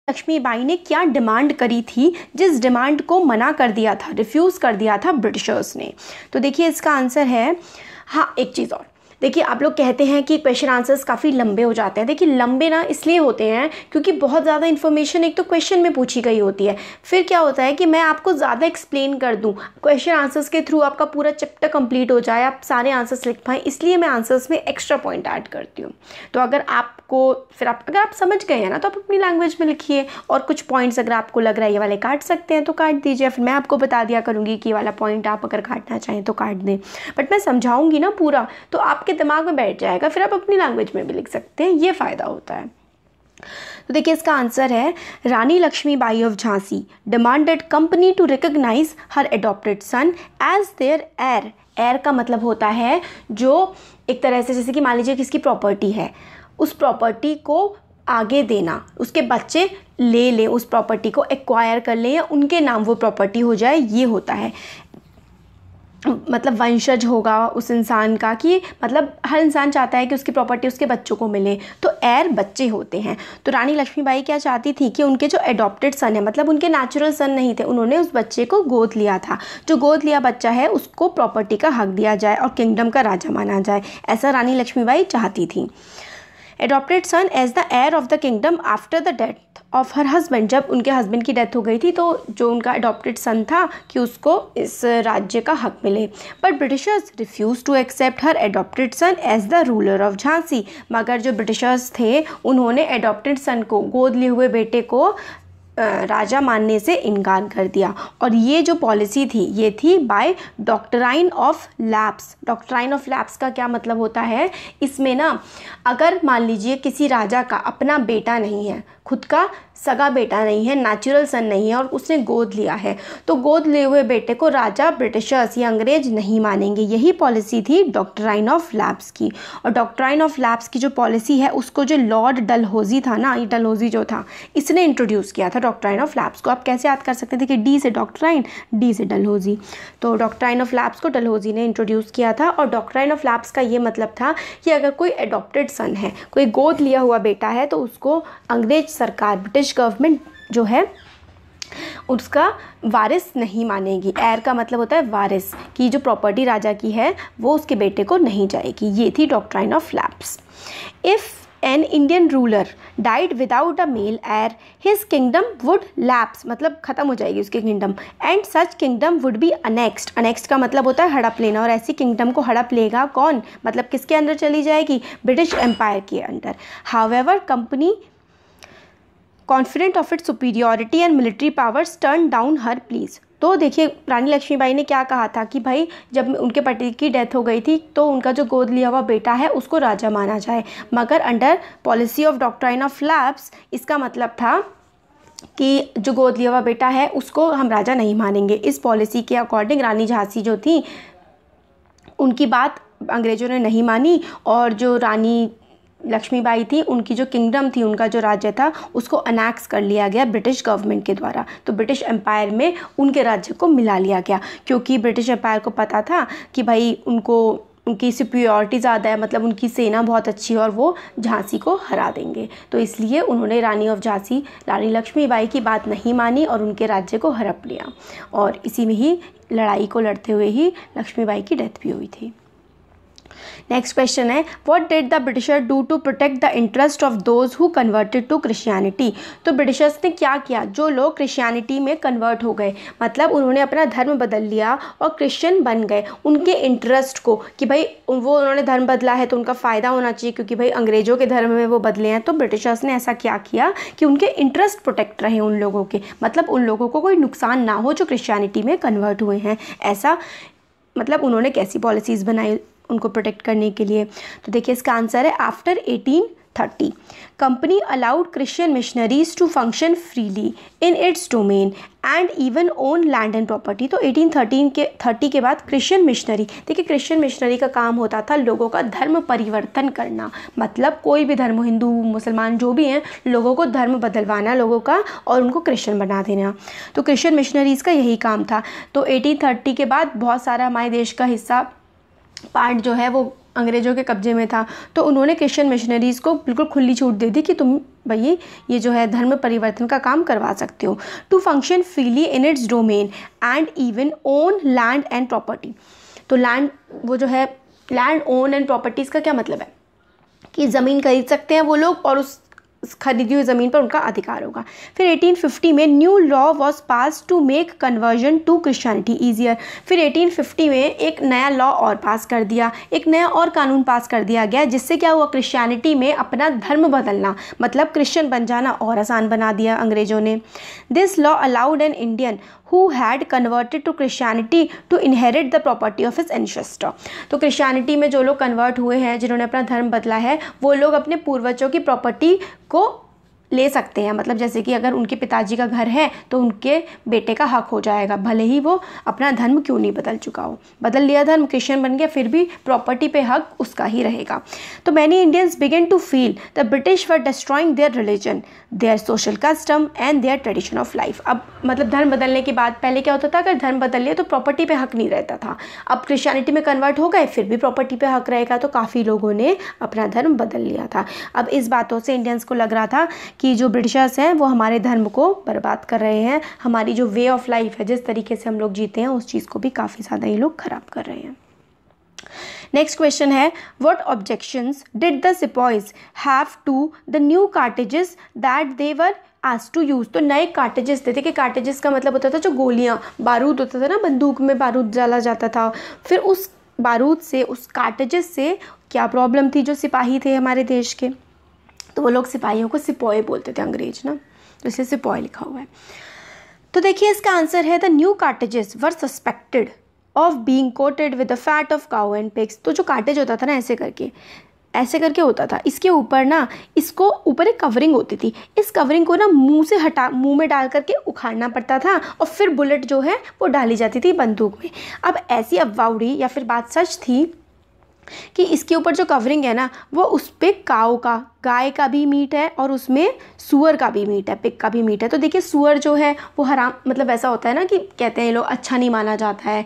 लक्ष्मीबाई ने क्या डिमांड करी थी, जिस डिमांड को मना कर दिया था, रिफ्यूज़ कर दिया था ब्रिटिशर्स ने? तो देखिए इसका आंसर है, हाँ एक चीज़ और देखिए, आप लोग कहते हैं कि क्वेश्चन आंसर्स काफ़ी लंबे हो जाते हैं। देखिए लंबे ना इसलिए होते हैं क्योंकि बहुत ज़्यादा इन्फॉर्मेशन एक तो क्वेश्चन में पूछी गई होती है, फिर क्या होता है कि मैं आपको ज़्यादा एक्सप्लेन कर दूं, क्वेश्चन आंसर्स के थ्रू आपका पूरा चैप्टर कंप्लीट हो जाए, आप सारे आंसर्स लिख पाएँ, इसलिए मैं आंसर्स में एक्स्ट्रा पॉइंट ऐड करती हूँ। तो अगर अगर आप समझ गए हैं ना तो आप अपनी लैंग्वेज में लिखिए, और कुछ पॉइंट्स अगर आपको लग रहा है ये वाले काट सकते हैं तो काट दीजिए, फिर मैं आपको बता दिया करूँगी कि ये वाला पॉइंट आप अगर काटना चाहें तो काट दें, बट मैं समझाऊंगी ना पूरा, तो आपके दिमाग में बैठ जाएगा, फिर आप अपनी लैंग्वेज में भी लिख सकते हैं, ये फ़ायदा होता है। तो देखिए इसका आंसर है, Rani Lakshmibai of Jhansi demanded company to recognise her adopted son as their heir. Heir का मतलब होता है जो एक तरह से, जैसे कि मान लीजिए किसकी प्रॉपर्टी है, उस प्रॉपर्टी को आगे देना, उसके बच्चे ले लें उस प्रॉपर्टी को, एक्वायर कर लें, या उनके नाम वो प्रॉपर्टी हो जाए, ये होता है। मतलब वंशज होगा उस इंसान का, कि मतलब हर इंसान चाहता है कि उसकी प्रॉपर्टी उसके बच्चों को मिले, तो हेयर बच्चे होते हैं। तो रानी लक्ष्मीबाई क्या चाहती थी कि उनके जो एडॉप्टेड सन है, मतलब उनके नेचुरल सन नहीं थे, उन्होंने उस बच्चे को गोद लिया था, जो गोद लिया बच्चा है उसको प्रॉपर्टी का हक दिया जाए और किंगडम का राजा माना जाए, ऐसा रानी लक्ष्मीबाई चाहती थी। Adopted son as the heir of the kingdom after the death of her husband, जब उनके हस्बैंड की डेथ हो गई थी तो जो उनका एडॉप्टेड सन था कि उसको इस राज्य का हक मिले। But Britishers refuse to accept her adopted son as the ruler of Jhansi, मगर जो ब्रिटिशर्स थे उन्होंने एडॉप्टेड सन को, गोद लिए हुए बेटे को राजा मानने से इनकार कर दिया। और ये जो पॉलिसी थी ये थी by doctrine of lapse. Doctrine of lapse का क्या मतलब होता है, इसमें ना अगर मान लीजिए किसी राजा का अपना बेटा नहीं है, खुद का सगा बेटा नहीं है, नेचुरल सन नहीं है, और उसने गोद लिया है, तो गोद लिए हुए बेटे को राजा, ब्रिटिशर्स या अंग्रेज नहीं मानेंगे। यही पॉलिसी थी डॉक्ट्राइन ऑफ लैप्स की। और डॉक्ट्राइन ऑफ लैप्स की जो पॉलिसी है उसको जो लॉर्ड डलहौजी था ना, ये डलहौजी जो था, इसने इंट्रोड्यूस किया था डॉक्ट्राइन ऑफ लैप्स को। आप कैसे याद कर सकते थे कि डी से डॉक्ट्राइन, डी से डलहौजी, तो डॉक्ट्राइन ऑफ लैप्स को डलहौजी ने इंट्रोड्यूस किया था। और डॉक्ट्राइन ऑफ लैप्स का ये मतलब था कि अगर कोई एडॉप्टेड सन है, कोई गोद लिया हुआ बेटा है, तो उसको अंग्रेज सरकार, ब्रिटिश गवर्नमेंट जो है उसका वारिस नहीं मानेगी। हेयर का मतलब होता है वारिस, की जो प्रॉपर्टी राजा की है वो उसके बेटे को नहीं जाएगी। ये थी doctrine of lapse. If an Indian ruler died without a male heir, his kingdom would lapse, मतलब ख़त्म हो जाएगी उसकी kingdom, and such kingdom would be annexed. Annexed का मतलब होता है हड़प लेना, और ऐसी किंगडम को हड़प लेगा कौन, मतलब किसके अंदर चली जाएगी, ब्रिटिश एम्पायर के अंदर। However company confident of its superiority and military powers turn down her please. तो देखिए रानी लक्ष्मीबाई ने क्या कहा था कि भाई जब उनके पति की डेथ हो गई थी तो उनका जो गोद लिया हुआ बेटा है उसको राजा माना जाए, मगर under policy of doctrine of lapse इसका मतलब था कि जो गोद लिया हुआ बेटा है उसको हम राजा नहीं मानेंगे। इस पॉलिसी के अकॉर्डिंग रानी झांसी जो थी उनकी बात अंग्रेज़ों ने नहीं मानी, और जो रानी लक्ष्मीबाई थी उनकी जो किंगडम थी, उनका जो राज्य था, उसको अनेक्स कर लिया गया ब्रिटिश गवर्नमेंट के द्वारा। तो ब्रिटिश एम्पायर में उनके राज्य को मिला लिया गया, क्योंकि ब्रिटिश एम्पायर को पता था कि भाई उनकी सुपीरियरिटी ज़्यादा है, मतलब उनकी सेना बहुत अच्छी है और वो झांसी को हरा देंगे। तो इसलिए उन्होंने रानी ऑफ झांसी, रानी लक्ष्मीबाई की बात नहीं मानी और उनके राज्य को हड़प लिया, और इसी में ही लड़ाई को लड़ते हुए ही लक्ष्मीबाई की डेथ भी हुई थी। नेक्स्ट क्वेश्चन है, what did the Britisher do to protect the interest of those who converted to Christianity. तो ब्रिटिशर्स ने क्या किया, जो लोग क्रिश्चियनिटी में कन्वर्ट हो गए, मतलब उन्होंने अपना धर्म बदल लिया और क्रिश्चियन बन गए, उनके इंटरेस्ट को, कि भाई उन्होंने धर्म बदला है तो उनका फ़ायदा होना चाहिए, क्योंकि भाई अंग्रेज़ों के धर्म में वो बदले हैं। तो ब्रिटिशर्स ने ऐसा क्या किया कि उनके इंटरेस्ट प्रोटेक्ट रहे उन लोगों के, मतलब उन लोगों को कोई नुकसान ना हो जो क्रिश्चियनिटी में कन्वर्ट हुए हैं। ऐसा मतलब उन्होंने कैसी पॉलिसीज़ बनाई उनको प्रोटेक्ट करने के लिए। तो देखिए इसका आंसर है, after 1830 company allowed Christian missionaries to function freely in its domain and even own land and property. तो 1830 के बाद क्रिश्चियन मिशनरी, देखिए क्रिश्चियन मिशनरी का काम होता था लोगों का धर्म परिवर्तन करना, मतलब कोई भी धर्म, हिंदू मुसलमान जो भी हैं, लोगों को धर्म बदलवाना लोगों का और उनको क्रिश्चियन बना देना। तो क्रिश्चियन मिशनरीज़ का यही काम था। तो 1830 के बाद बहुत सारा हमारे देश का हिस्सा पार्ट जो है वो अंग्रेज़ों के कब्जे में था, तो उन्होंने क्रिश्चियन मिशनरीज़ को बिल्कुल खुली छूट दे दी कि तुम भाई ये जो है धर्म परिवर्तन का काम करवा सकते हो, to function freely in its domain and even own land and property. तो लैंड, वो जो है लैंड ओन एंड प्रॉपर्टीज़ का क्या मतलब है कि ज़मीन खरीद सकते हैं वो लोग और उस खरीदी हुई ज़मीन पर उनका अधिकार होगा। फिर 1850 में new law was pass to make conversion to Christianity easier. फिर 1850 में एक नया लॉ और पास कर दिया, एक नया और कानून पास कर दिया गया, जिससे क्या हुआ, क्रिश्चियनिटी में अपना धर्म बदलना मतलब क्रिश्चियन बन जाना और आसान बना दिया अंग्रेज़ों ने। This law allowed an Indian who had converted to Christianity to inherit the property of his ancestor। तो क्रिश्चियनिटी में जो लोग कन्वर्ट हुए हैं, जिन्होंने अपना धर्म बदला है, वो लोग अपने पूर्वजों की प्रॉपर्टी को ले सकते हैं। मतलब जैसे कि अगर उनके पिताजी का घर है तो उनके बेटे का हक हो जाएगा, भले ही वो अपना धर्म क्यों नहीं बदल चुका हो। बदल लिया धर्म, क्रिश्चियन बन गया, फिर भी प्रॉपर्टी पे हक उसका ही रहेगा। तो many Indians begin to feel the British were destroying their religion, their social custom and their tradition of life. अब मतलब धर्म बदलने के बाद पहले क्या होता था, अगर धर्म बदल लिया तो प्रॉपर्टी पे हक नहीं रहता था। अब क्रिश्चियनिटी में कन्वर्ट हो गए, फिर भी प्रॉपर्टी पे हक रहेगा, तो काफ़ी लोगों ने अपना धर्म बदल लिया था। अब इस बातों से इंडियंस को लग रहा था कि जो ब्रिटिशर्स हैं वो हमारे धर्म को बर्बाद कर रहे हैं, हमारी जो वे ऑफ लाइफ है, जिस तरीके से हम लोग जीते हैं, उस चीज़ को भी काफ़ी ज़्यादा ये लोग ख़राब कर रहे हैं। नेक्स्ट क्वेश्चन है, what objections did the sepoys have to the new cartridges that they were asked to use. तो नए कार्टेजेस थे, कि कार्टेजेस का मतलब होता था जो गोलियाँ, बारूद होता था ना, बंदूक में बारूद डाला जाता था। फिर उस बारूद से, उस कार्टेजेस से क्या प्रॉब्लम थी, जो सिपाही थे हमारे देश के, तो वो लोग सिपाहियों को सिपॉय बोलते थे अंग्रेज ना, तो इसलिए सिपॉय लिखा हुआ है। तो देखिए इसका आंसर है, the new कार्टेजेस were suspected of being coated with the fat of cow and pigs. तो जो कार्टेज होता था ना, ऐसे करके होता था, इसके ऊपर ना, इसको ऊपर एक कवरिंग होती थी, इस कवरिंग को ना मुंह में डाल करके उखाड़ना पड़ता था और फिर बुलेट जो है वो डाली जाती थी बंदूक में। अब ऐसी अफवाह उड़ी या फिर बात सच थी कि इसके ऊपर जो कवरिंग है ना, वो उस पर काऊ का, गाय का भी मीट है और उसमें सुअर का भी मीट है, पिग का भी मीट है। तो देखिए सुअर जो है वो हराम, मतलब ऐसा होता है ना कि कहते हैं लोग अच्छा नहीं माना जाता है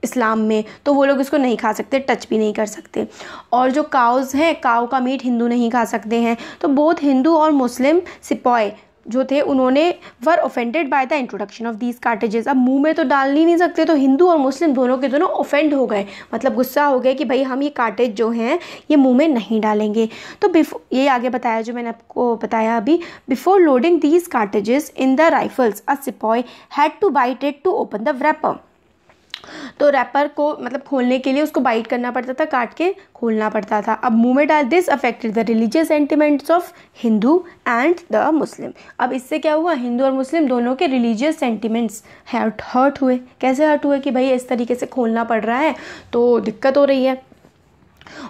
इस्लाम में, तो वो लोग इसको नहीं खा सकते, टच भी नहीं कर सकते। और जो काउज़ हैं, काऊ का मीट हिंदू नहीं खा सकते हैं। तो बोथ हिंदू और मुस्लिम सिपॉय जो थे, उन्होंने were offended by the introduction of these cartridges. अब मुंह में तो डाल ही नहीं सकते, तो हिंदू और मुस्लिम दोनों के दोनों ऑफेंड हो गए, मतलब गुस्सा हो गए कि भाई हम ये कार्टेज जो हैं ये मुंह में नहीं डालेंगे। तो ये आगे बताया जो मैंने आपको बताया अभी, before loading these cartridges in the rifles a sepoy had to bite it to open the wrapper. तो रैपर को मतलब खोलने के लिए उसको बाइट करना पड़ता था, काट के खोलना पड़ता था। अब मुंह में डाल, this affected the religious sentiments of Hindu and the Muslim. अब इससे क्या हुआ, हिंदू और मुस्लिम दोनों के रिलीजियस सेंटिमेंट्स हर्ट हुए। कैसे हर्ट हुए कि भाई इस तरीके से खोलना पड़ रहा है तो दिक्कत हो रही है,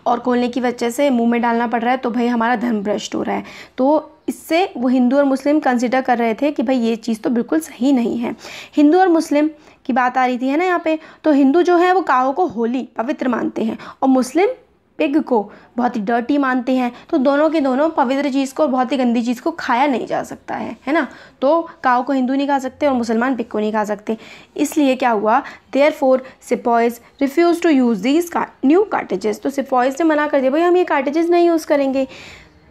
और खोलने की वजह से मुंह में डालना पड़ रहा है, तो भाई हमारा धर्म भ्रष्ट हो रहा है। तो इससे वो हिंदू और मुस्लिम कंसिडर कर रहे थे कि भाई ये चीज़ तो बिल्कुल सही नहीं है। हिंदू और मुस्लिम की बात आ रही थी है ना यहाँ पे, तो हिंदू जो है वो काऊ को होली पवित्र मानते हैं और मुस्लिम पिग को बहुत ही डर्टी मानते हैं। तो दोनों के दोनों पवित्र चीज़ को और बहुत ही गंदी चीज़ को खाया नहीं जा सकता है ना। तो काऊ को हिंदू नहीं खा सकते और मुसलमान पिग को नहीं खा सकते। इसलिए क्या हुआ, therefore sepoys refuse to use these new cartridges. तो सिपॉयज ने मना कर दिया, भाई हम ये कार्टेजेस नहीं यूज़ करेंगे।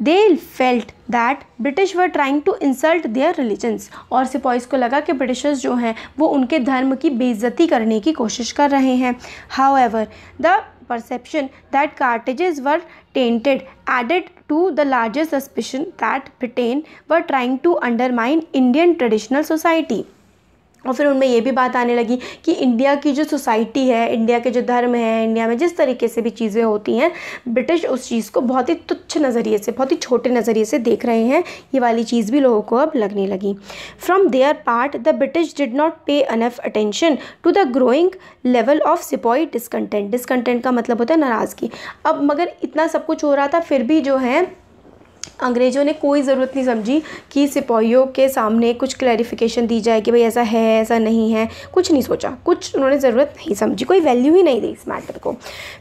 They felt that British were trying to insult their religions। और सिपॉयज को लगा कि ब्रिटिशर्स जो हैं वो उनके धर्म की बेइज्जती करने की कोशिश कर रहे हैं। However, the perception that cartages were tainted added to the larger suspicion that Britain were trying to undermine Indian traditional society। और फिर उनमें ये भी बात आने लगी कि इंडिया की जो सोसाइटी है, इंडिया के जो धर्म है, इंडिया में जिस तरीके से भी चीज़ें होती हैं, ब्रिटिश उस चीज़ को बहुत ही तुच्छ नज़रिए से, बहुत ही छोटे नज़रिए से देख रहे हैं। ये वाली चीज़ भी लोगों को अब लगने लगी। From their part the British did not pay enough attention to the growing level of sepoy discontent. Discontent का मतलब होता है नाराज़गी। अब मगर इतना सब कुछ हो रहा था, फिर भी जो है अंग्रेज़ों ने कोई ज़रूरत नहीं समझी कि सिपाहियों के सामने कुछ क्लैरिफिकेशन दी जाए कि भाई ऐसा है ऐसा नहीं है, कुछ नहीं सोचा, कुछ उन्होंने ज़रूरत नहीं समझी, कोई वैल्यू ही नहीं दी इस मैटर को।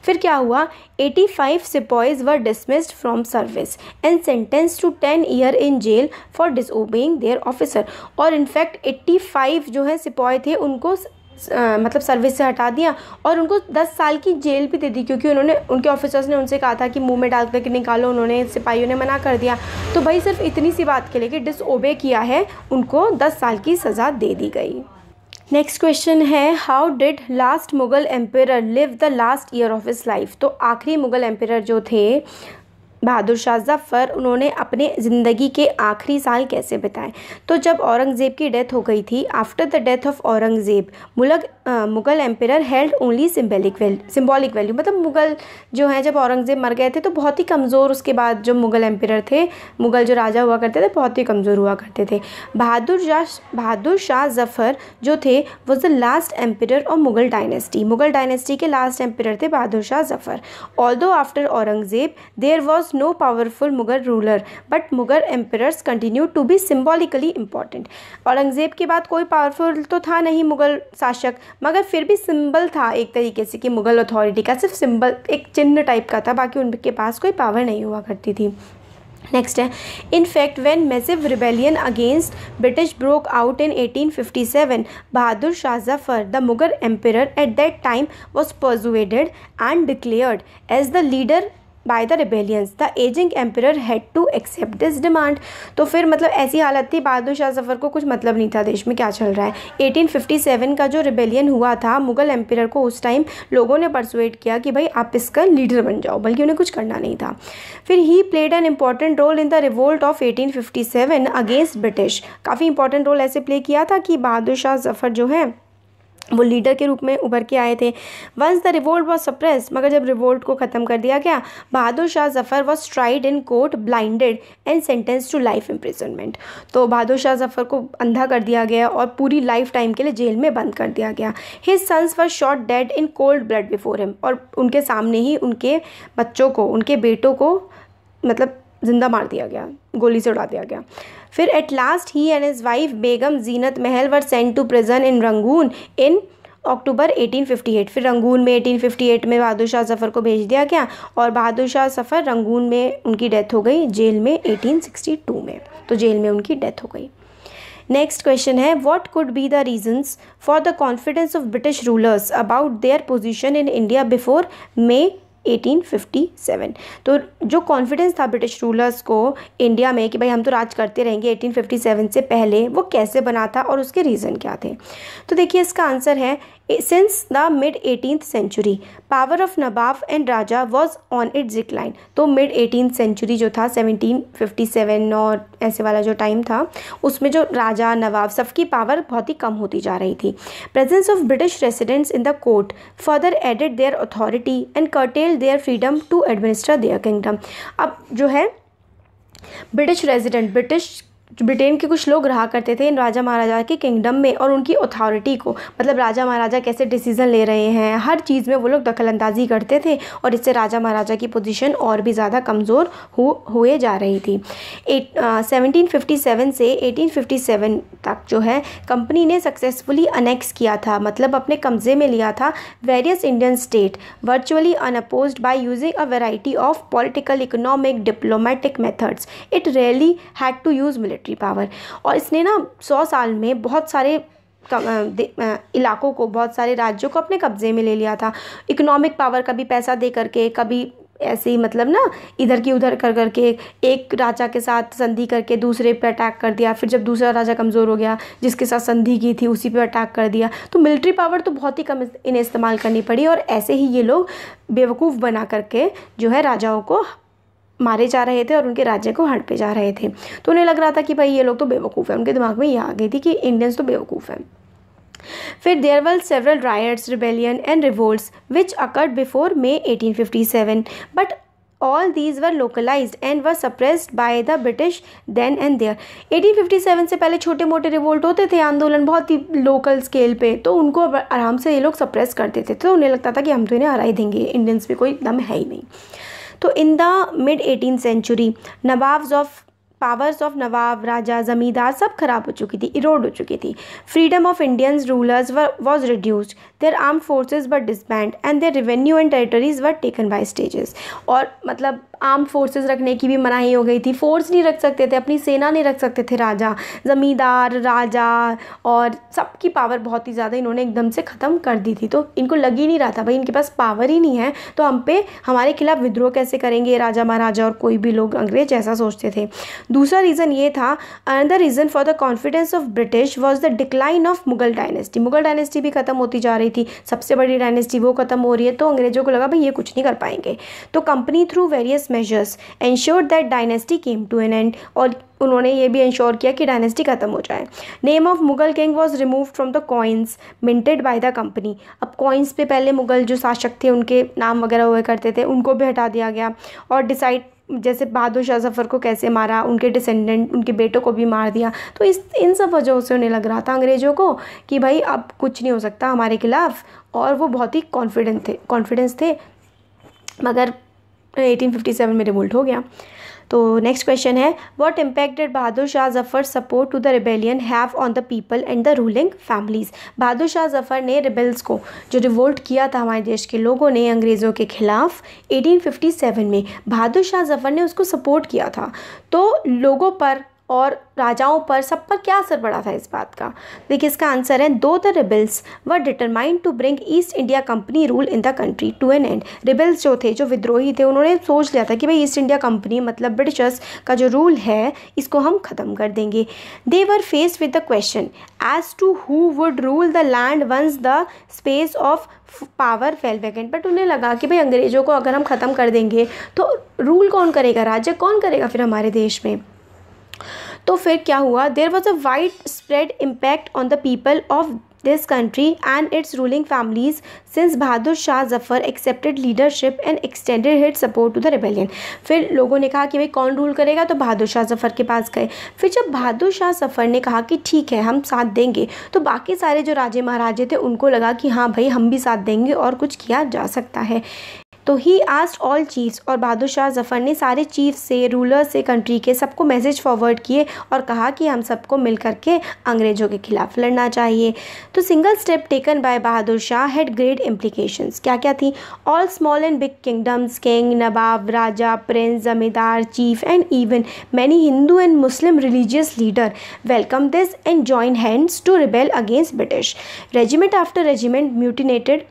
फिर क्या हुआ, 85 sepoys were dismissed from service and sentence to 10 year in jail for disobeying their officer. और इनफैक्ट 85 जो है सिपॉय थे उनको मतलब सर्विस से हटा दिया और उनको 10 साल की जेल भी दे दी, क्योंकि उन्होंने, उनके ऑफिसर्स ने उनसे कहा था कि मुंह में डाल करके निकालो, उन्होंने, सिपाहियों ने मना कर दिया। तो भाई सिर्फ इतनी सी बात के लिए कि डिसओबे किया है, उनको 10 साल की सज़ा दे दी गई। नेक्स्ट क्वेश्चन है, how did last Mughal emperor live the last year of his life. तो आखिरी मुगल एम्परर जो थे बहादुर शाह ज़फ़र, उन्होंने अपने ज़िंदगी के आखिरी साल कैसे बिताए। तो जब औरंगज़ेब की डेथ हो गई थी, after the death of Aurangzeb Mughal emperor held only symbolic value. मतलब मुगल जो हैं, जब औरंगज़ेब मर गए थे तो बहुत ही कमज़ोर, उसके बाद जो मुगल एम्परर थे, मुगल जो राजा हुआ करते थे, बहुत ही कमज़ोर हुआ करते थे। बहादुर शाह ज़फ़र जो थे was the last emperor of Mughal dynasty. Mughal dynasty के लास्ट एम्परर थे Bahadur Shah Zafar. Although after Aurangzeb there was no powerful Mughal ruler, but Mughal emperors continued to be symbolically important. Aurangzeb के बाद कोई पावरफुल तो था नहीं मुग़ल शासक, मगर फिर भी सिंबल था एक तरीके से कि मुग़ल अथॉरिटी का, सिर्फ सिंबल, एक चिन्ह टाइप का था, बाकी उनके पास कोई पावर नहीं हुआ करती थी। नेक्स्ट है, in fact when massive rebellion against British broke out in 1857, Bahadur Shah Zafar the Mughal emperor at that time was persuaded and declared as the leader by the rebellions. The aging emperor had to accept this demand. तो फिर मतलब ऐसी हालत थी, बहादुर शाह ज़फ़र को कुछ मतलब नहीं था देश में क्या चल रहा है। 1857 का जो रिबेलियन हुआ था, मुग़ल एम्परर को उस टाइम लोगों ने परसुएड किया कि भाई आप इसका लीडर बन जाओ, बल्कि उन्हें कुछ करना नहीं था। फिर ही played an important role in the revolt of 1857 against British. काफ़ी इंपॉर्टेंट रोल ऐसे प्ले किया था कि बहादुर शाह ज़फ़र जो है वो लीडर के रूप में उभर के आए थे। Once the revolt was suppressed, मगर जब रिवोल्ट को ख़त्म कर दिया गया, Bahadur Shah Zafar was tried in court, blinded and sentence to life imprisonment. तो बहादुर शाह ज़फ़र को अंधा कर दिया गया और पूरी लाइफ टाइम के लिए जेल में बंद कर दिया गया। His sons were shot dead in cold blood before him, और उनके सामने ही उनके बच्चों को, उनके बेटों को मतलब जिंदा मार दिया गया, गोली से उड़ा दिया गया। फिर at last he and his wife Begum Zeenat Mahal were sent to prison in Rangoon in October 1858। फिर रंगून में 1858 में बहादुर शाह ज़फ़र को भेज दिया गया और बहादुर शाह ज़फ़र रंगून में उनकी डेथ हो गई, जेल में 1862 में। तो जेल में उनकी डेथ हो गई। नेक्स्ट क्वेश्चन है, what could be the reasons for the confidence of British rulers about their position in India before May 1857। तो जो कॉन्फिडेंस था ब्रिटिश रूलर्स को इंडिया में कि भाई हम तो राज करते रहेंगे 1857 से पहले, वो कैसे बना था और उसके रीज़न क्या थे। तो देखिए इसका आंसर है, since the mid 18th century power of nawab and raja was on its decline. तो मिड 18th सेंचुरी जो था 1757 और ऐसे वाला जो टाइम था, उसमें जो राजा नवाब सबकी पावर बहुत ही कम होती जा रही थी। Presence of British residents in the court further added their authority and curtailed their freedom to administer their kingdom. अब जो है ब्रिटिश रेजिडेंट, ब्रिटेन के कुछ लोग रहा करते थे इन राजा महाराजा के किंगडम में, और उनकी अथॉरिटी को, मतलब राजा महाराजा कैसे डिसीज़न ले रहे हैं, हर चीज़ में वो लोग दखलंदाजी करते थे, और इससे राजा महाराजा की पोजीशन और भी ज़्यादा कमज़ोर हुए जा रही थी। 1757 से 1857 तक जो है कंपनी ने सक्सेसफुली अनेक्स किया था, मतलब अपने कब्जे में लिया था various Indian state virtually unopposed by using a variety of political, economic, diplomatic methods. It really had to use military power. और इसने ना 100 साल में बहुत सारे इलाकों को, बहुत सारे राज्यों को अपने कब्जे में ले लिया था। इकोनॉमिक पावर, कभी पैसा दे करके, कभी ऐसे ही मतलब ना इधर की उधर कर करके, एक राजा के साथ संधि करके दूसरे पे अटैक कर दिया, फिर जब दूसरा राजा कमज़ोर हो गया, जिसके साथ संधि की थी उसी पे अटैक कर दिया। तो मिलिट्री पावर तो बहुत ही कम इन्हें इस्तेमाल करनी पड़ी, और ऐसे ही ये लोग बेवकूफ़ बना करके जो है राजाओं को मारे जा रहे थे और उनके राज्य को हड़पे जा रहे थे। तो उन्हें लग रहा था कि भाई ये लोग तो बेवकूफ़ हैं, उनके दिमाग में ये आ गई थी कि इंडियंस तो बेवकूफ़ हैं। फिर there were several riots, rebellion and revolts which occurred before May 1857, but all these were localized and were suppressed by the British then and there। 1857 से पहले छोटे मोटे रिवोल्ट होते थे, आंदोलन बहुत ही लोकल स्केल पे, तो उनको आराम से ये लोग सप्रेस कर देते थे। तो उन्हें लगता था कि हम तो इन्हें हरा ही देंगे, इंडियंस पे कोई दम है ही नहीं। तो in the mid 18th century nawabs of powers of nawab, raja, zamindar सब खराब हो चुकी थी, इरोड हो चुकी थी। Freedom of Indians rulers was reduced, their armed forces were disband and their revenue and territories were taken by stages. और मतलब आर्म फोर्सेस रखने की भी मनाही हो गई थी, फोर्स नहीं रख सकते थे, अपनी सेना नहीं रख सकते थे राजा, ज़मींदार, राजा, और सबकी पावर बहुत ही ज़्यादा इन्होंने एकदम से ख़त्म कर दी थी। तो इनको लग ही नहीं रहा था भाई इनके पास पावर ही नहीं है तो हम पे हमारे खिलाफ विद्रोह कैसे करेंगे राजा महाराजा और कोई भी लोग अंग्रेज, ऐसा सोचते थे। दूसरा रीज़न ये था, another reason for the confidence of British was the decline of Mughal dynasty. Mughal dynasty भी खत्म होती जा रही थी, सबसे बड़ी डायनेस्टी वो खत्म हो रही है, तो अंग्रेजों को लगा भाई ये कुछ नहीं कर पाएंगे। तो company through various measures ensured that dynasty came to an end, और उन्होंने ये भी इंश्योर किया कि डायनेस्टी खत्म हो जाए। Name of Mughal king was removed from the coins minted by the company. अब कॉइन्स पे पहले मुगल जो शासक थे उनके नाम वगैरह हुआ करते थे, उनको भी हटा दिया गया। और डिसाइड जैसे बहादुर शाह जफ़र को कैसे मारा, उनके डिसेंडेंट उनके बेटों को भी मार दिया। तो इन सब वजहों से उन्हें लग रहा था अंग्रेज़ों को कि भाई अब कुछ नहीं हो सकता हमारे खिलाफ़, और वो बहुत ही कॉन्फिडेंस थे, मगर 1857 में रिवोल्ट हो गया। तो नेक्स्ट क्वेश्चन है, what impact did Bahadur Shah Zafar support to the rebellion have on the people and the ruling families. Bahadur Shah Zafar ने रिबेल्स को, जो रिवोल्ट किया था हमारे देश के लोगों ने अंग्रेज़ों के खिलाफ 1857 में, बहादुर शाह जफ़र ने उसको सपोर्ट किया था। तो लोगों पर और राजाओं पर सब पर क्या असर पड़ा था इस बात का? देखिए इसका आंसर है, दो the rebels were determined to bring East India Company rule in the country to an end. Rebels जो थे, जो विद्रोही थे, उन्होंने सोच लिया था कि भाई ईस्ट इंडिया कंपनी मतलब ब्रिटिशर्स का जो रूल है इसको हम ख़त्म कर देंगे। They were faced with the question as to who would rule the land once the space of power fell vacant. But उन्हें लगा कि भाई अंग्रेज़ों को अगर हम ख़त्म कर देंगे तो रूल कौन करेगा, राज्य कौन करेगा फिर हमारे देश में। तो फिर क्या हुआ, there was a wide spread impact on the people of this country and its ruling families since Bahadur Shah Zafar accepted leadership and extended hit support to the rebellion. फिर लोगों ने कहा कि भाई कौन रूल करेगा, तो बहादुर शाह जफ़र के पास गए। फिर जब बहादुर शाह जफ़र ने कहा कि ठीक है हम साथ देंगे, तो बाकी सारे जो राजे महाराजे थे उनको लगा कि हाँ भाई हम भी साथ देंगे और कुछ किया जा सकता है। तो ही आस्क्ड ऑल चीफ्स, और बहादुर शाह जफ़र ने सारे चीफ से, रूलर से, कंट्री के सबको मैसेज फॉरवर्ड किए और कहा कि हम सबको मिल करके अंग्रेज़ों के खिलाफ लड़ना चाहिए। तो single step taken by Bahadur Shah had great implications. क्या क्या थी? All small and big kingdoms, king, nawab, raja, prince, zamindar, chief and even many Hindu and Muslim religious leader welcome this and join hands to rebel against British. Regiment after regiment mutinied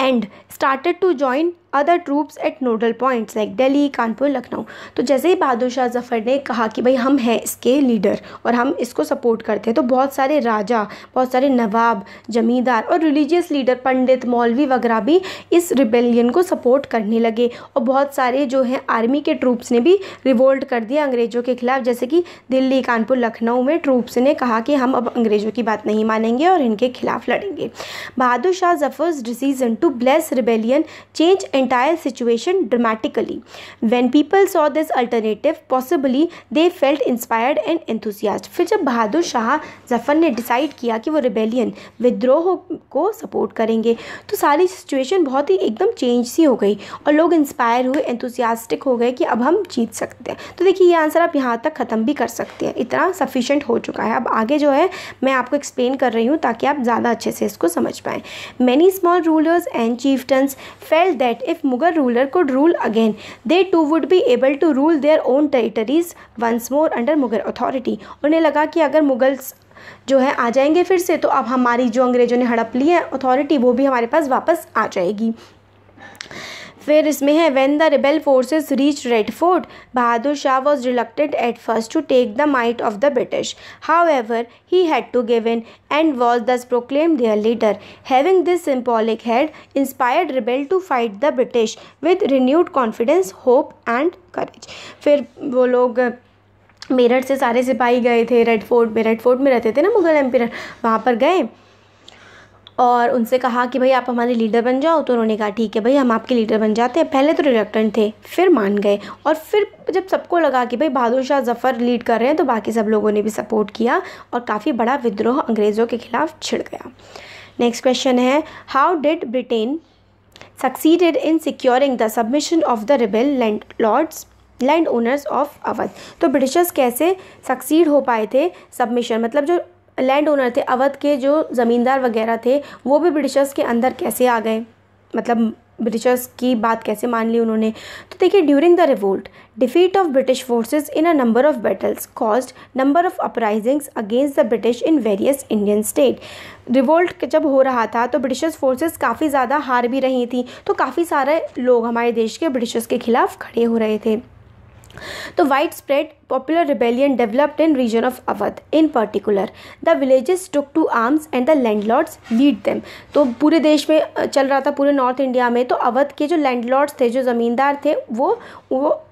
and started to join other troops at nodal points like Delhi, Kanpur, Lucknow. तो जैसे ही बहादुर शाह जफ़र ने कहा कि भाई हम हैं इसके leader और हम इसको सपोर्ट करते हैं, तो बहुत सारे राजा, बहुत सारे नवाब, जमींदार और रिलीजियस लीडर, पंडित, मौलवी वगैरह भी इस रिबेलियन को सपोर्ट करने लगे। और बहुत सारे जो हैं आर्मी के ट्रूप्स ने भी रिवोल्ट कर दिया अंग्रेज़ों के खिलाफ, जैसे कि दिल्ली, कानपुर, लखनऊ में ट्रूप्स ने कहा कि हम अब अंग्रेज़ों की बात नहीं मानेंगे और इनके खिलाफ लड़ेंगे। Bahadur Shah Zafar's decision to bless rebellion changed entire situation dramatically. When people saw this alternative, possibly they felt inspired and enthusiastic. फिर जब बहादुर शाह जफ़र ने डिसाइड किया कि वो रिबेलियन, विद्रोह को सपोर्ट करेंगे, तो सारी सिचुएशन बहुत ही एकदम चेंज सी हो गई और लोग इंस्पायर हुए, एंथुसियास्टिक हो गए कि अब हम जीत सकते हैं। तो देखिए ये आंसर आप यहाँ तक ख़त्म भी कर सकते हैं, इतना सफिशेंट हो चुका है। अब आगे जो है मैं आपको एक्सप्लेन कर रही हूँ ताकि आप ज़्यादा अच्छे से इसको समझ पाएँ। Many small rulers and chieftains felt that if Mughal ruler could rule again, they too would be able to rule their own territories once more under Mughal authority. उन्हें लगा कि अगर मुगल्स जो है आ जाएंगे फिर से, तो अब हमारी जो अंग्रेज़ों ने हड़प ली है अथॉरिटी, वो भी हमारे पास वापस आ जाएगी। फिर इसमें है, when the rebel forces reached Red Fort, Bahadur Shah was reluctant at first to take the might of the British. However, he had to give in and was thus proclaimed their leader. Having this symbolic head inspired rebel to fight the British with renewed confidence, hope and courage. फिर वो लोग मेरठ से सारे सिपाही गए थे red fort में रहते थे ना मुगल एम्पायर, वहाँ पर गए और उनसे कहा कि भाई आप हमारे लीडर बन जाओ। तो उन्होंने कहा ठीक है भाई हम आपके लीडर बन जाते हैं। पहले तो रिलक्टेंट थे, फिर मान गए, और फिर जब सबको लगा कि भाई बहादुर शाह जफ़र लीड कर रहे हैं, तो बाकी सब लोगों ने भी सपोर्ट किया और काफ़ी बड़ा विद्रोह अंग्रेज़ों के खिलाफ छिड़ गया। नेक्स्ट क्वेश्चन है, how did Britain succeeded in securing the submission of the rebel landlords. Land owners of Awadh. तो ब्रिटिशर्स कैसे सक्सीड हो पाए थे सबमिशन, मतलब जो लैंड ओनर थे अवध के, जो ज़मींदार वगैरह थे, वो भी ब्रिटिशर्स के अंदर कैसे आ गए, मतलब ब्रिटिशर्स की बात कैसे मान ली उन्होंने। तो देखिए, during the revolt defeat of British forces in a number of battles caused number of uprisings against the British in various Indian state. Revolt जब हो रहा था तो ब्रिटिशर्स फोर्सेस काफ़ी ज़्यादा हार भी रही थी, तो काफ़ी सारे लोग हमारे देश के ब्रिटिशर्स के खिलाफ खड़े हो रहे थे। तो wide spread popular rebellion developed in region of Awadh. In particular the villages took to arms and the landlords lead them. तो पूरे देश में चल रहा था, पूरे नॉर्थ इंडिया में। तो अवध के जो लैंडलॉर्ड्स थे, जो ज़मींदार थे, वो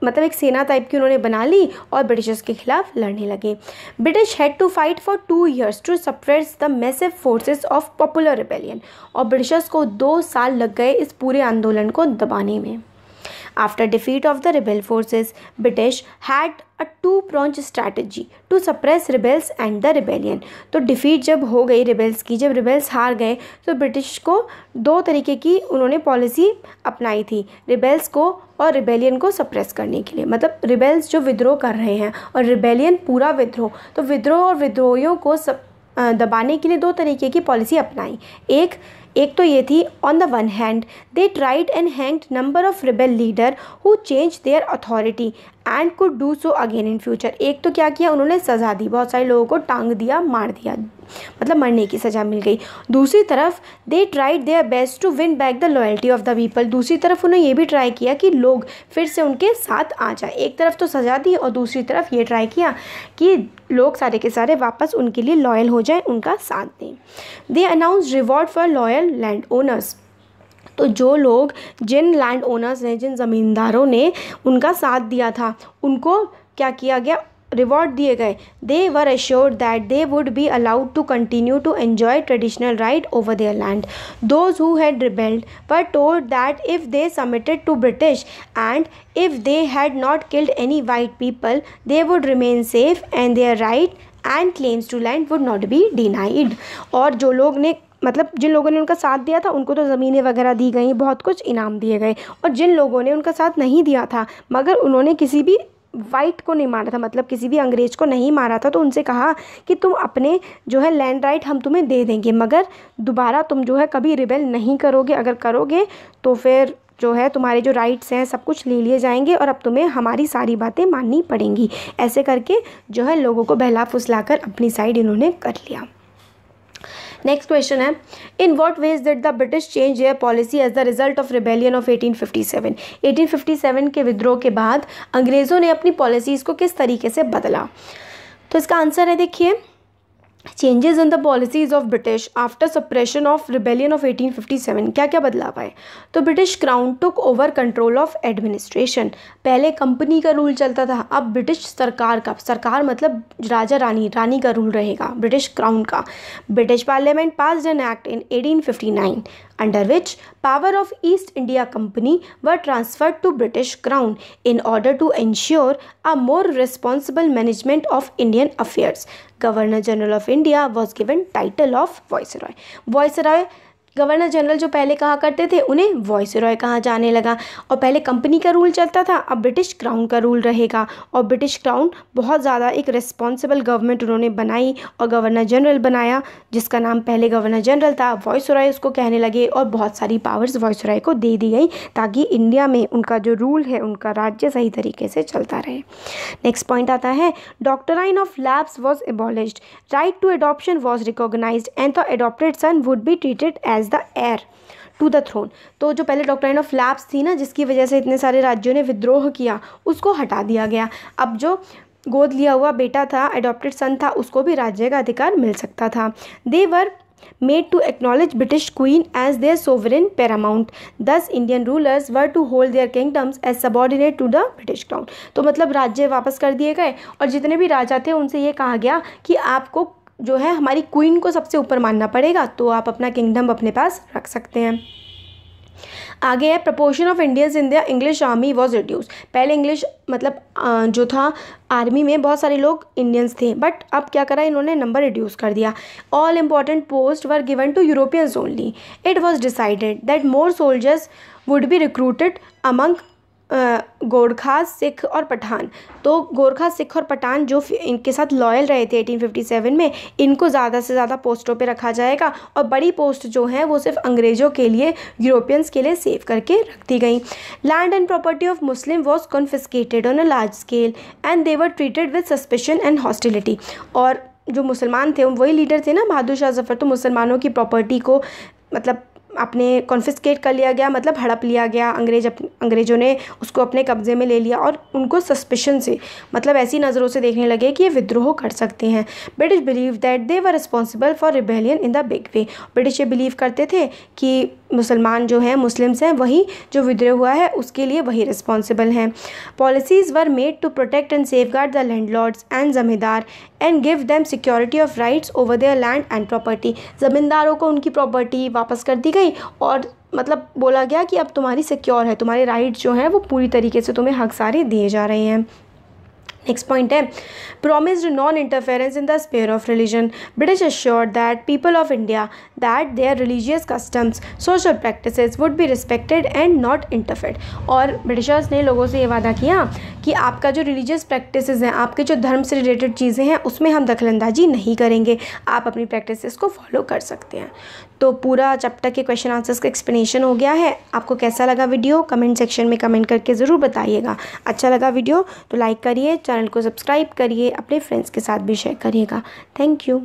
मतलब एक सेना टाइप की उन्होंने बना ली और ब्रिटिशर्स के खिलाफ लड़ने लगे। British had to fight for 2 years to suppress the massive forces of popular rebellion. और ब्रिटिशर्स को 2 साल लग गए इस पूरे आंदोलन को दबाने में। After defeat of the rebel forces, British had a two-pronged strategy to suppress rebels and the rebellion। तो डिफीट जब हो गई रिबेल्स की, जब रिबेल्स हार गए, तो ब्रिटिश को 2 तरीके की उन्होंने पॉलिसी अपनाई थी, रिबेल्स को और रिबेलियन को सप्रेस करने के लिए। मतलब रिबेल्स जो विद्रोह कर रहे हैं और रिबेलियन पूरा विद्रोह, तो विद्रोह और विद्रोहियों को दबाने के लिए 2 तरीके की पॉलिसी अपनाई। एक तो ये थी, on the one hand they tried and hanged number of rebel leader who change their authority and could do so again in future. एक तो क्या किया उन्होंने, सज़ा दी, बहुत सारे लोगों को टांग दिया, मार दिया, मतलब मरने की सज़ा मिल गई। दूसरी तरफ they tried their best to win back the loyalty of the people. दूसरी तरफ उन्होंने ये भी ट्राई किया कि लोग फिर से उनके साथ आ जाए। एक तरफ तो सज़ा दी और दूसरी तरफ ये ट्राई किया कि लोग सारे के सारे वापस उनके लिए लॉयल हो जाएं, उनका साथ दें। दे announce reward for loyal land owners. तो जो लोग, जिन लैंड ओनर्स ने, जिन ज़मींदारों ने उनका साथ दिया था, उनको क्या किया गया, रिवॉर्ड दिए गए। They were assured that they would be allowed to continue to enjoy traditional right over their land. Those who had rebelled were told that if they submitted to British and if they had not killed any white people, they would remain safe and their right and claims to land would not be denied। और जो लोग ने, मतलब जिन लोगों ने उनका साथ दिया था, उनको तो ज़मीनें वगैरह दी गई, बहुत कुछ इनाम दिए गए। और जिन लोगों ने उनका साथ नहीं दिया था, मगर उन्होंने किसी भी वाइट को नहीं मारा था, मतलब किसी भी अंग्रेज को नहीं मारा था, तो उनसे कहा कि तुम अपने जो है लैंड राइट हम तुम्हें दे देंगे, मगर दोबारा तुम जो है कभी रिबेल नहीं करोगे। अगर करोगे तो फिर जो है तुम्हारे जो राइट्स हैं सब कुछ ले लिए जाएंगे और अब तुम्हें हमारी सारी बातें माननी पड़ेंगी। ऐसे करके जो है लोगों को बहला फुसलाकर अपनी साइड इन्होंने कर लिया। नेक्स्ट क्वेश्चन है, in what ways did the British change their policy as the result of rebellion of 1857। 1857 के विद्रोह के बाद अंग्रेज़ों ने अपनी पॉलिसीज़ को किस तरीके से बदला। तो इसका आंसर है, देखिए, changes in the policies of British after suppression of rebellion of 1857। क्या क्या बदलाव आए। तो British crown took over control of administration. पहले कंपनी का रूल चलता था, अब ब्रिटिश सरकार का, सरकार मतलब राजा रानी का रूल रहेगा, ब्रिटिश क्राउन का। British parliament passed an act in 1859 under which power of East India Company were transferred to British Crown in order to ensure a more responsible management of Indian affairs. Governor General of India was given title of Viceroy. Viceroy, governor general जो पहले कहा करते थे उन्हें viceroy कहा जाने लगा। और पहले कंपनी का रूल चलता था, अब ब्रिटिश क्राउन का रूल रहेगा। और ब्रिटिश क्राउन बहुत ज़्यादा एक रिस्पॉन्सिबल गवर्नमेंट उन्होंने बनाई और गवर्नर जनरल बनाया, जिसका नाम पहले गवर्नर जनरल था, वॉइसरॉय उसको कहने लगे। और बहुत सारी पावर्स वॉइसरॉय को दे दी गई ताकि इंडिया में उनका जो रूल है, उनका राज्य सही तरीके से चलता रहे। नेक्स्ट पॉइंट आता है, doctrine of lapse was abolished, right to adoption was recognised and the adopted son would be treated as the heir to the throne. तो जो पहले डॉक्ट्राइन ऑफ लैप्स थी ना, जिसकी वजह से इतने सारे राज्यों ने विद्रोह किया, उसको हटा दिया गया। अब जो गोद लिया हुआ बेटा था, एडॉप्टेड सन था, उसको भी राज्य का अधिकार मिल सकता था। दे वर made to acknowledge British Queen as their sovereign paramount. Thus Indian rulers were to hold their kingdoms as subordinate to the British Crown. तो मतलब राज्य वापस कर दिए गए और जितने भी राजा थे उनसे ये कहा गया कि आपको जो है हमारी क्वीन को सबसे ऊपर मानना पड़ेगा, तो आप अपना किंगडम अपने पास रख सकते हैं। आगे है, proportion of Indians in the English army was reduce. पहले इंग्लिश मतलब जो था आर्मी में बहुत सारे लोग इंडियंस थे, बट अब क्या करा इन्होंने, नंबर रिड्यूस कर दिया। All important post were given to Europeans only. It was decided that more soldiers would be recruited among Gorkha, Sikh और पठान। तो गोरखा, सिख और पठान जो इनके साथ लॉयल रहे थे 1857 में, इनको ज़्यादा से ज़्यादा पोस्टों पे रखा जाएगा और बड़ी पोस्ट जो है वो सिर्फ अंग्रेज़ों के लिए, यूरोपियंस के लिए सेव करके रख दी गई। Land and property of Muslim was confiscated on a large scale and they were treated with suspicion and hostility. और जो मुसलमान थे वही लीडर थे ना बहादुर शाह जफ़र, तो मुसलमानों की प्रॉपर्टी को मतलब अपने कॉन्फिस्केट कर लिया गया, मतलब हड़प लिया गया। अंग्रेज़ों ने उसको अपने कब्ज़े में ले लिया और उनको सस्पिशन से, मतलब ऐसी नज़रों से देखने लगे कि ये विद्रोह कर सकते हैं। British believe that they were responsible for rebellion in the big way. British ये बिलीव करते थे कि मुसलमान जो हैं, मुस्लिम्स हैं, वही जो विद्रोह हुआ है उसके लिए वही रिस्पॉन्सिबल हैं। Policies were made to protect and safeguard the landlords and zamindar and give them security of rights over their land and property. ज़मींदारों को उनकी प्रॉपर्टी वापस कर दी गई और मतलब बोला गया कि अब तुम्हारी सिक्योर है, तुम्हारे राइट्स जो हैं वो पूरी तरीके से तुम्हें हक सारे दिए जा रहे हैं। नेक्स्ट पॉइंट है promised non-interference in the sphere of religion. British assured that people of India that their religious customs, social practices would be respected and not interfered. और ब्रिटिशर्स ने लोगों से ये वादा किया कि आपका जो रिलीजियस प्रैक्टिसेस हैं, आपके जो धर्म से रिलेटेड चीज़ें हैं, उसमें हम दखलंदाजी नहीं करेंगे, आप अपनी प्रैक्टिसेस को फॉलो कर सकते हैं। तो पूरा चैप्टर के क्वेश्चन आंसर्स का एक्सप्लेनेशन हो गया है। आपको कैसा लगा वीडियो कमेंट सेक्शन में कमेंट करके ज़रूर बताइएगा। अच्छा लगा वीडियो तो लाइक करिए, चैनल को सब्सक्राइब करिए, अपने फ्रेंड्स के साथ भी शेयर करिएगा। Thank you.